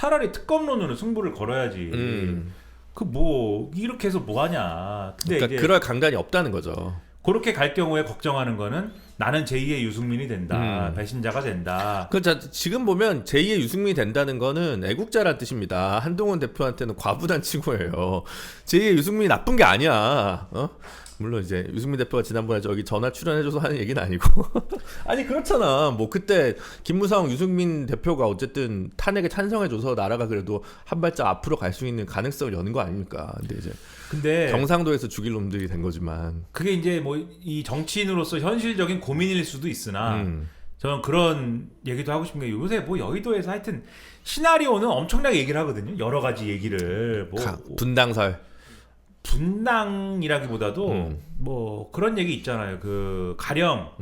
차라리 특검론으로 승부를 걸어야지. 그 뭐 이렇게 해서 뭐 하냐. 근데 그러니까 이제 그럴 강단이 없다는 거죠. 그렇게 갈 경우에 걱정하는 거는 나는 제2의 유승민이 된다. 배신자가 된다. 지금 보면 제2의 유승민이 된다는 거는 애국자란 뜻입니다. 한동훈 대표한테는 과부단 칭호예요. 제2의 유승민이 나쁜 게 아니야. 물론 이제 유승민 대표가 지난번에 저기 전화 출연해줘서 하는 얘기는 아니고 아니 그렇잖아. 뭐 그때 김무성 유승민 대표가 어쨌든 탄핵에 찬성해줘서 나라가 그래도 한 발짝 앞으로 갈 수 있는 가능성을 여는 거 아닙니까? 근데 경상도에서 죽일 놈들이 된 거지만 그게 이제 뭐 이 정치인으로서 현실적인 고민일 수도 있으나 저는 그런 얘기도 하고 싶은 게 요새 뭐 여의도에서 하여튼 시나리오는 엄청나게 얘기를 하거든요. 여러 가지 얘기를 뭐 분당설 분당이라기보다도 뭐 그런 얘기 있잖아요. 그 가령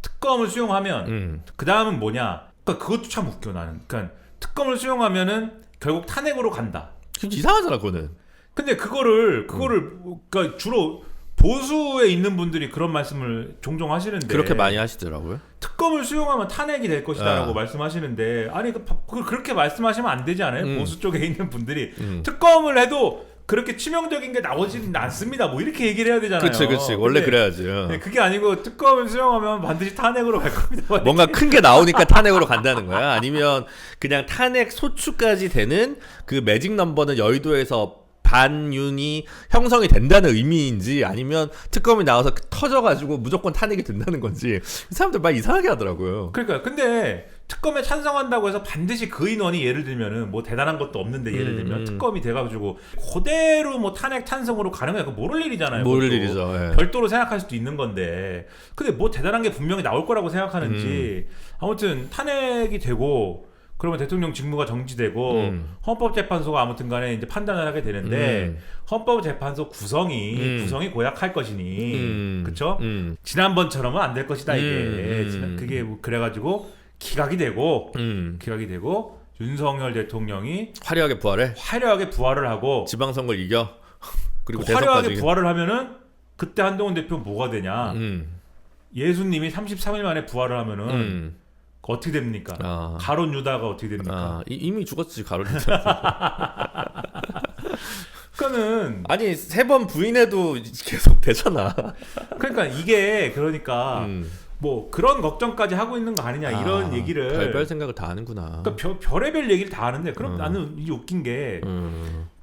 특검을 수용하면 그 다음은 뭐냐? 그러니까 그것도 참 웃겨 나는. 그러니까 특검을 수용하면은 결국 탄핵으로 간다. 이상하잖아 그거는. 근데 그거를 그러니까 주로 보수에 있는 분들이 그런 말씀을 종종 하시는데 그렇게 많이 하시더라고요. 특검을 수용하면 탄핵이 될 것이다라고 말씀하시는데 아니 그렇게 말씀하시면 안 되지 않아요? 보수 쪽에 있는 분들이 특검을 해도 그렇게 치명적인 게 나오지는 않습니다. 뭐 이렇게 얘기를 해야 되잖아요. 그렇지. 원래 그래야지. 그게 아니고 특검을 수용하면 반드시 탄핵으로 갈 겁니다. 뭔가 큰 게 나오니까 탄핵으로 간다는 거야? 아니면 그냥 탄핵 소추까지 되는 그 매직 넘버는 여의도에서 반윤이 형성이 된다는 의미인지 아니면 특검이 나와서 터져가지고 무조건 탄핵이 된다는 건지 이 사람들 말 이상하게 하더라고요. 그러니까 근데 특검에 찬성한다고 해서 반드시 그 인원이 예를 들면은 뭐 대단한 것도 없는데 예를 들면 특검이 돼가지고 그대로 뭐 탄핵 찬성으로 가는 거야. 그거 모를 일이잖아요. 모를 일이죠. 예. 별도로 생각할 수도 있는 건데 근데 뭐 대단한 게 분명히 나올 거라고 생각하는지 아무튼 탄핵이 되고 그러면 대통령 직무가 정지되고 헌법재판소가 아무튼 간에 이제 판단을 하게 되는데 헌법재판소 구성이 고약할 것이니 그쵸? 지난번처럼은 안 될 것이다 이게 그게 그래가지고 기각이 되고 윤석열 대통령이 화려하게 부활을 하고 지방선거를 이겨 그리고 화려하게 부활을 하면은 그때 한동훈 대표 뭐가 되냐 예수님이 33일 만에 부활을 하면은 어떻게 됩니까? 가론 유다가 어떻게 됩니까? 이미 죽었지 가론 유다. 그러니까는 아니 3번 부인해도 계속 되잖아. 그러니까 이게 뭐 그런 걱정까지 하고 있는 거 아니냐 이런 얘기를 별별 생각을 다 하는구나. 그러니까 별의별 얘기를 다 하는데 그럼 나는 이게 웃긴 게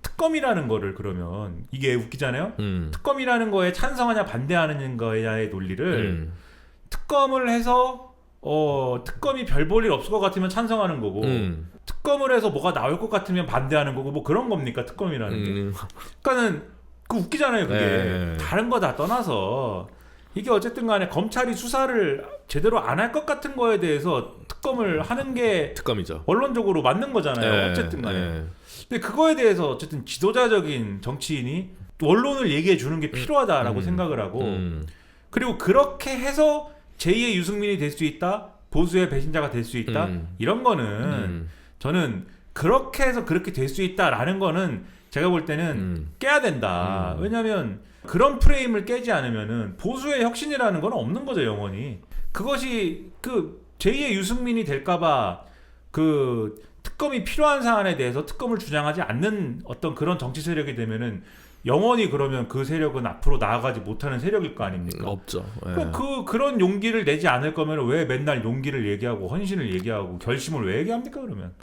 특검이라는 거를 그러면 이게 웃기잖아요. 특검이라는 거에 찬성하냐 반대하는 거냐의 논리를 특검을 해서 특검이 별 볼 일 없을 것 같으면 찬성하는 거고 특검을 해서 뭐가 나올 것 같으면 반대하는 거고 뭐 그런 겁니까 특검이라는 게. 그러니까는 그 웃기잖아요 그게. 다른 거 다 떠나서 이게 어쨌든 간에 검찰이 수사를 제대로 안 할 것 같은 거에 대해서 특검을 하는 게 특검이죠. 원론적으로 맞는 거잖아요. 어쨌든 간에. 근데 그거에 대해서 어쨌든 지도자적인 정치인이 원론을 얘기해 주는 게 필요하다라고 생각을 하고 그리고 그렇게 해서 제2의 유승민이 될 수 있다. 보수의 배신자가 될 수 있다. 이런 거는 저는 그렇게 해서 그렇게 될 수 있다라는 거는 제가 볼 때는 깨야 된다. 왜냐하면 그런 프레임을 깨지 않으면은 보수의 혁신이라는 건 없는 거죠 영원히. 그것이 그 제2의 유승민이 될까봐 그 특검이 필요한 사안에 대해서 특검을 주장하지 않는 어떤 그런 정치 세력이 되면은 영원히 그러면 그 세력은 앞으로 나아가지 못하는 세력일 거 아닙니까? 없죠. 그런 용기를 내지 않을 거면 왜 맨날 용기를 얘기하고 헌신을 얘기하고 결심을 왜 얘기합니까 그러면?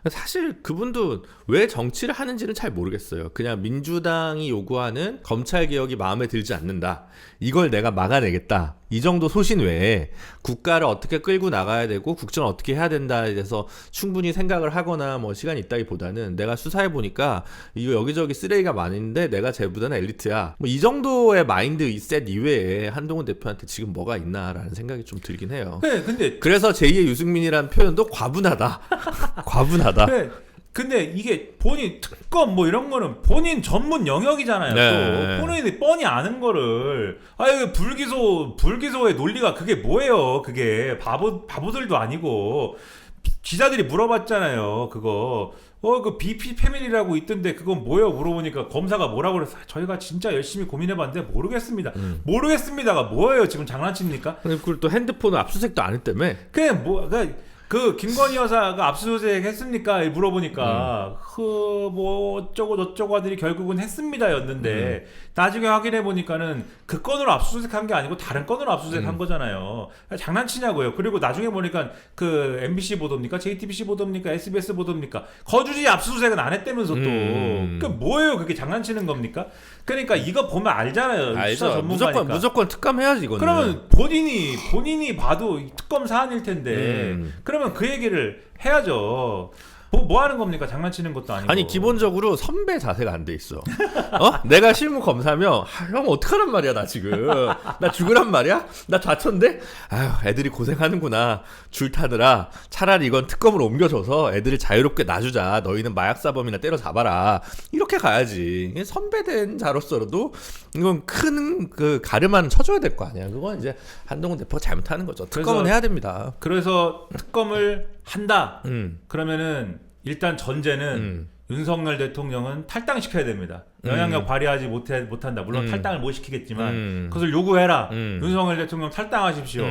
사실 그분도 왜 정치를 하는지는 잘 모르겠어요. 그냥 민주당이 요구하는 검찰개혁이 마음에 들지 않는다. 이걸 내가 막아내겠다. 이 정도 소신 외에 국가를 어떻게 끌고 나가야 되고 국정을 어떻게 해야 된다에 대해서 충분히 생각을 하거나 뭐 시간이 있다기보다는 내가 수사해보니까 이거 여기저기 쓰레기가 많은데 내가 쟤보다는 엘리트야. 뭐 이 정도의 마인드셋 이외에 한동훈 대표한테 지금 뭐가 있나라는 생각이 좀 들긴 해요. 네, 근데 그래서 제2의 유승민이라는 표현도 과분하다. 과분하다. 네. 근데 이게 본인 특검 뭐 이런 거는 본인 전문 영역이잖아요. 네. 또 본인이 뻔히 아는 거를 불기소의 논리가 그게 뭐예요? 그게 바보들도 아니고 기자들이 물어봤잖아요. 그거 그 BP 패밀리라고 있던데 그건 뭐예요? 물어보니까 검사가 뭐라고 그랬어요? 저희가 진짜 열심히 고민해봤는데 모르겠습니다. 모르겠습니다가 뭐예요? 지금 장난칩니까? 그걸 또 핸드폰을 압수수색도 안 했다며? 그냥 그 김건희 여사가 압수수색 했습니까? 물어보니까 뭐 어쩌고 저쩌고 하더니 결국은 했습니다였는데 나중에 확인해 보니까는 그 건으로 압수수색한 게 아니고 다른 건으로 압수수색한 거잖아요. 장난치냐고요. 그리고 나중에 보니까 그 MBC 보도입니까? JTBC 보도입니까? SBS 보도입니까? 거주지 압수수색은 안 했다면서 또. 그 뭐예요? 그게 장난치는 겁니까? 그러니까 이거 보면 알잖아요. 알죠. 수사 전문가니까. 무조건 특감해야지 이거는. 그러면 본인이 봐도 특검 사안일 텐데 그러면 그 얘기를 해야죠. 뭐 하는 겁니까? 장난치는 것도 아니고. 아니 기본적으로 선배 자세가 안 돼 있어. 내가 실무 검사면 형 어떡하란 말이야 나 지금. 나 죽으란 말이야? 나 좌천데? 아유 애들이 고생하는구나. 줄 타느라 차라리 이건 특검으로 옮겨줘서 애들을 자유롭게 놔주자. 너희는 마약사범이나 때려잡아라. 이렇게 가야지. 선배된 자로서도 이건 큰 그 가르마는 쳐줘야 될 거 아니야. 그건 이제 한동훈 대표가 잘못하는 거죠. 특검은 해야 됩니다. 그래서 특검을 한다. 그러면은 일단 전제는 윤석열 대통령은 탈당시켜야 됩니다. 영향력 발휘하지 못한다. 물론 탈당을 못 시키겠지만 그것을 요구해라. 윤석열 대통령 탈당하십시오.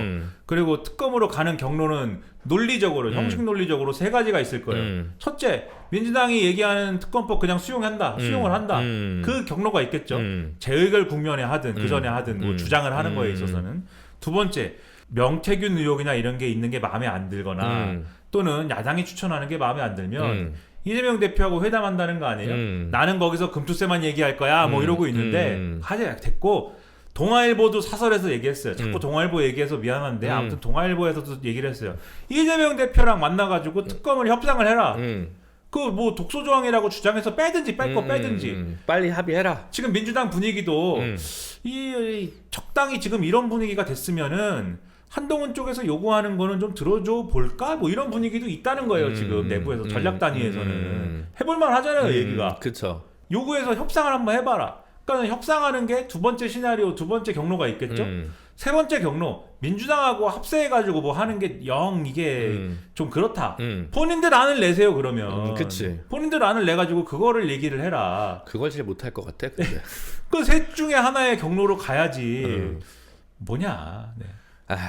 그리고 특검으로 가는 경로는 논리적으로 형식 논리적으로 세 가지가 있을 거예요. 첫째, 민주당이 얘기하는 특검법 그냥 수용을 한다. 그 경로가 있겠죠. 재의결 국면에 하든 그 전에 하든 뭐 주장을 하는 거에 있어서는. 두 번째, 명태균 의혹이나 이런 게 있는 게 마음에 안 들거나 또는 야당이 추천하는 게 마음에 안 들면 이재명 대표하고 회담한다는 거 아니에요? 나는 거기서 금투세만 얘기할 거야 뭐 이러고 있는데 하자 됐고 동아일보도 사설에서 얘기했어요. 자꾸 동아일보 얘기해서 미안한데 아무튼 동아일보에서도 얘기를 했어요. 이재명 대표랑 만나가지고 특검을 협상을 해라. 그 뭐 독소조항이라고 주장해서 빼든지 뺄 거 빼든지 빨리 합의해라. 지금 민주당 분위기도 이 적당히 지금 이런 분위기가 됐으면은 한동훈 쪽에서 요구하는 거는 좀 들어줘 볼까? 뭐 이런 분위기도 있다는 거예요. 지금 내부에서 전략 단위에서는 해볼만 하잖아요. 얘기가. 그렇죠. 요구해서 협상을 한번 해봐라. 그러니까 협상하는 게 두 번째 시나리오, 두 번째 경로가 있겠죠. 세 번째 경로, 민주당하고 합세해가지고 뭐 하는 게 영 이게 좀 그렇다. 본인들 안을 내세요 그러면. 그치. 본인들 안을 내가지고 그거를 얘기를 해라. 그걸 제일 못할 것 같아. 근데. 그 셋 중에 하나의 경로로 가야지. 뭐냐. 네. 아휴.